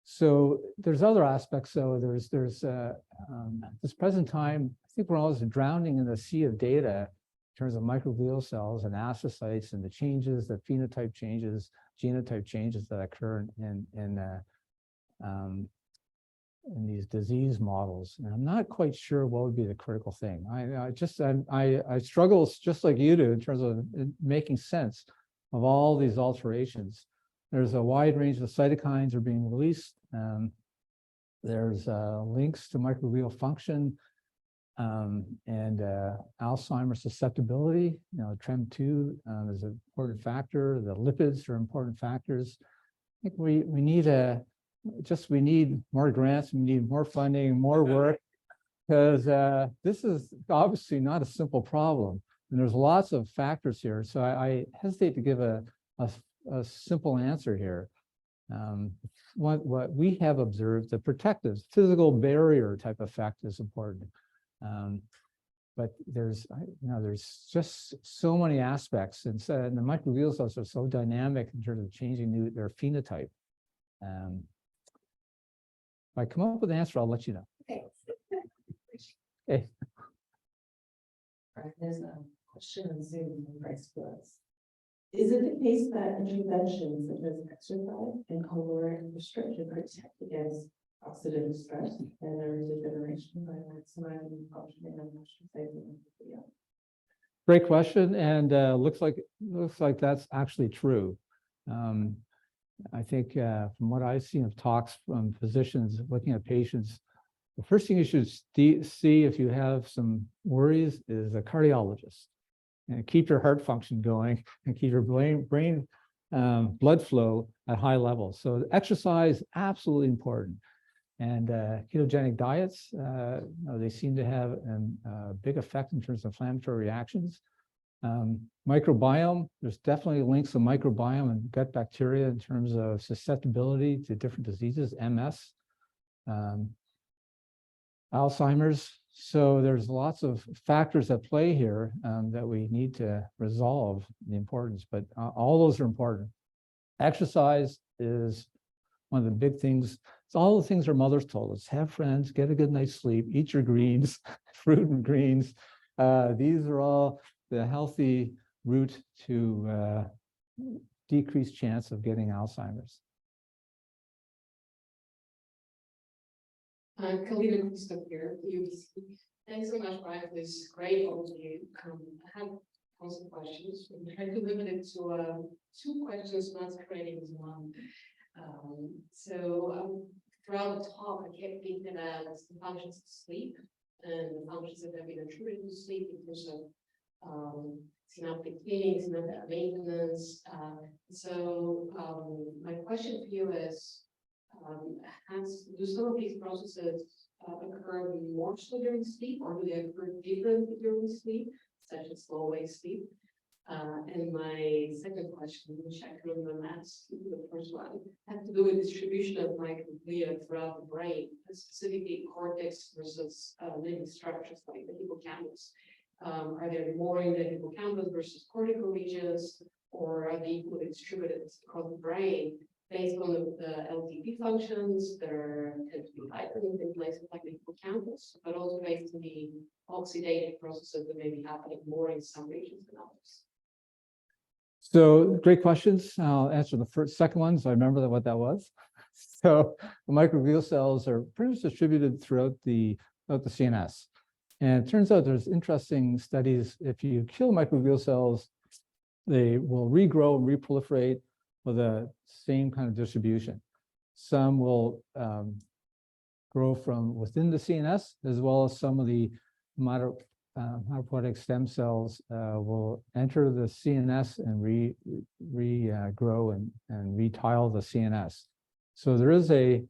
So there's other aspects. So there's this present time, I think we're always drowning in the sea of data in terms of microglial cells and astrocytes and the changes, the phenotype changes, genotype changes that occur in these disease models. And I'm not quite sure what would be the critical thing. I struggle just like you do in terms of making sense of all these alterations. There's a wide range of cytokines are being released. There's links to microglial function and Alzheimer's susceptibility. You know, TREM2 is an important factor. The lipids are important factors. I think we need we need more grants. We need more funding, more work, because this is obviously not a simple problem, and there's lots of factors here. So I hesitate to give a simple answer here. What we have observed, the protective physical barrier type effect is important. But there's just so many aspects, and the microglial cells are so dynamic in terms of changing their phenotype. If I come up with an answer, I'll let you know. Okay. Okay. All right, there's a question on Zoom from Bryce Willis. Is it the case that interventions such as exercise and caloric restriction protect against oxidative stress and neurodegeneration by maximizing functioning and motion? Great question, and looks like that's actually true. I think from what I've seen of talks from physicians looking at patients, the first thing you should see if you have some worries is a cardiologist. And keep your heart function going and keep your brain blood flow at high levels. So exercise, absolutely important. And ketogenic diets, they seem to have a big effect in terms of inflammatory reactions. Microbiome, there's definitely links to microbiome and gut bacteria in terms of susceptibility to different diseases, MS, Alzheimer's. So there's lots of factors at play here that we need to resolve the importance, but all those are important. Exercise is one of the big things. It's all the things our mothers told us: have friends, get a good night's sleep, eat your greens, fruit and greens. These are all the healthy route to decreased chance of getting Alzheimer's. Kalina Christoph here, UBC. Thanks so much, Brian, for this great overview. I have tons of questions. I'm trying to limit it to 2 questions, not creating as one. Throughout the talk, I kept thinking about the functions of sleep and the functions that have been attributed to sleep in terms of synaptic cleaning, synaptic maintenance. My question for you is, do some of these processes occur more so during sleep, or do they occur differently during sleep, such as slow wave sleep? And my second question, which I couldn't even ask the first one, had to do with distribution of microglia throughout the brain, specifically cortex versus living structures like the hippocampus. Are there more in the hippocampus versus cortical regions, or are they equally distributed across the brain? Based on the LTP functions, there tend to be higher in places like the hippocampus, but also based on the oxidative processes that may be happening more in some regions than others. So great questions. I'll answer the second one, so I remember what that was. So the microglial cells are pretty much distributed throughout the CNS. And it turns out there's interesting studies. If you kill microglial cells, they will regrow and reproliferate with the same kind of distribution. Some will grow from within the CNS, as well as some of the hematopoietic stem cells will enter the CNS and regrow and retile the CNS. So there is a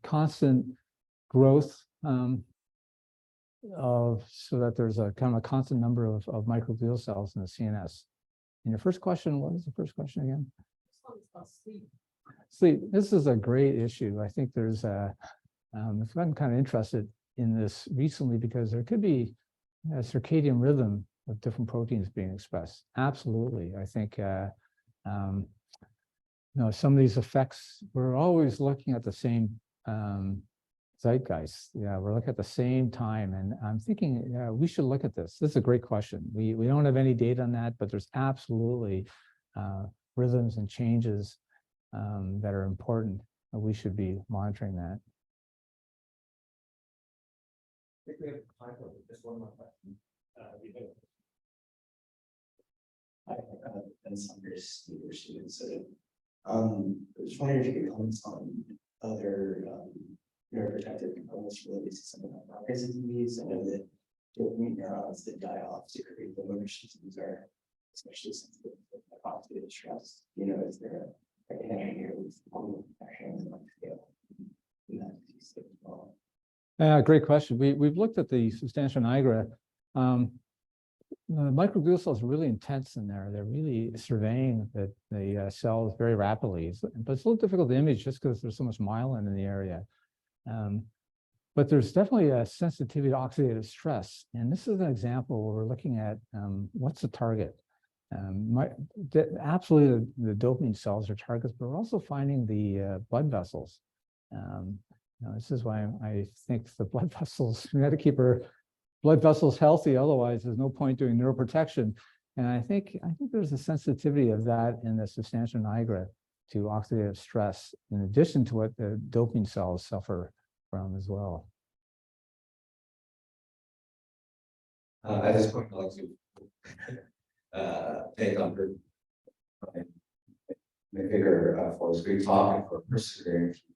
constant growth so that there's a kind of a constant number of microglial cells in the CNS. And your first question, what was the first question again? Sleep. This is a great issue. I think there's I've gotten kind of interested in this recently because there could be a circadian rhythm of different proteins being expressed. Absolutely. I think some of these effects, we're always looking at the same zeitgeist. Yeah, we're looking at the same time, and I'm thinking we should look at this. This is a great question. We don't have any data on that, but there's absolutely rhythms and changes that are important, and we should be monitoring that. I think we have time for just one more question. And some of your students. I was wondering if you could comment on other neuroprotective components related to some of the Parkinson's disease. I know that dopamine neurons that die off to create the motor systems are especially sensitive to oxidative stress. Is there a connection here with action and scale in that disease state as well? Great question. We've looked at the substantia nigra. The microglial cells are really intense in there. They're really surveying the cells very rapidly. But it's a little difficult to image just because there's so much myelin in the area. But there's definitely a sensitivity to oxidative stress. And this is an example where we're looking at what's the target. Absolutely, the dopamine cells are targets, but we're also finding the blood vessels. This is why I think the blood vessels, we got to keep our blood vessels healthy. Otherwise, there's no point doing neuroprotection. And I think there's a sensitivity of that in the substantia nigra to oxidative stress, in addition to what the dopamine cells suffer from as well. At this point, I'd like to thank Dr. for this great talk and for persevering through